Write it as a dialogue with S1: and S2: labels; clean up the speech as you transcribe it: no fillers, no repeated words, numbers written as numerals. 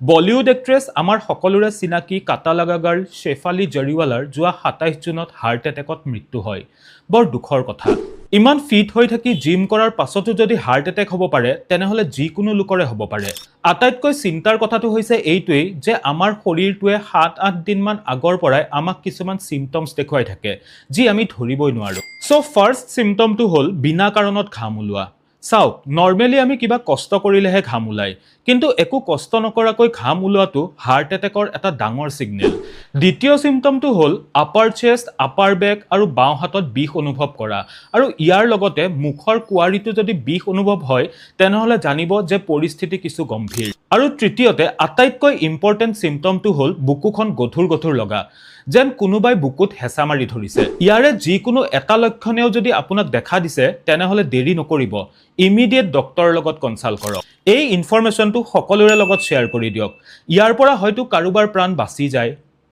S1: Bollywood actress আমাৰ সকলোৰে চিনাকি কাটা লাগা গাৰ্ল শেফালী জৰিৱালাৰ যোৱা ২৭ জুনত হাৰ্ট এটেকত মৃত্যু হয়। বৰ দুখৰ কথা। ইমান ফিট হৈ থাকি জিম কৰাৰ পাছতো যদি হাৰ্ট এটেক হ'ব পাৰে তেনেহ'লে যিকোনো লোকৰে হ'ব পাৰে। আটাইতকৈ চিন্তাৰ কথাটো হৈছে এইটোৱেই যে আমাৰ শৰীৰটোৱে ৭-৮ দিনমান আগৰ পৰাই আমাক কিছুমান চিমটমছ দেখুৱাই থাকে যি আমি ধৰিবই নোৱাৰোঁ। চ' ফাৰ্ষ্ট চিমটমটো হ'ল বিনা কাৰণত ঘাম ওলোৱা। চাওক, নৰ্মেলি আমি কিবা কষ্ট কৰিলেহে ঘাম ওলায়, কিন্তু একো কষ্ট নকৰাকৈ ঘাম ওলোৱাটো হাৰ্ট এটেকৰ এটা ডাঙৰ ছিগনেল। দ্বিতীয় চিমটমটো হ'ল আপাৰ চেষ্ট, আপাৰ বেক আৰু বাওঁ হাতত বিষ অনুভৱ কৰা, আৰু ইয়াৰ লগতে মুখৰ কুঁৱাৰীটো যদি বিষ অনুভৱ হয় তেনেহ'লে জানিব যে পৰিস্থিতি কিছু গম্ভীৰ। আৰু তৃতীয়তে আটাইতকৈ ইম্পৰ্টেণ্ট চিমটমটো হ'ল বুকুখন গধুৰ গধুৰ লগা, যেন কোনোবাই বুকুত হেঁচা মাৰি ধৰিছে। ইয়াৰে যিকোনো এটা লক্ষণেও যদি আপোনাক দেখা দিছে তেনেহ'লে দেৰি নকৰিব, ইমিডিয়েট ডক্টৰৰ লগত কনচাল্ট কৰক। এই ইনফৰমেশ্যনটো সকলোৰে লগত শ্বেয়াৰ কৰি দিয়ক। ইয়াৰ পৰা হয়তো কাৰোবাৰ প্ৰাণ বাচি যায়,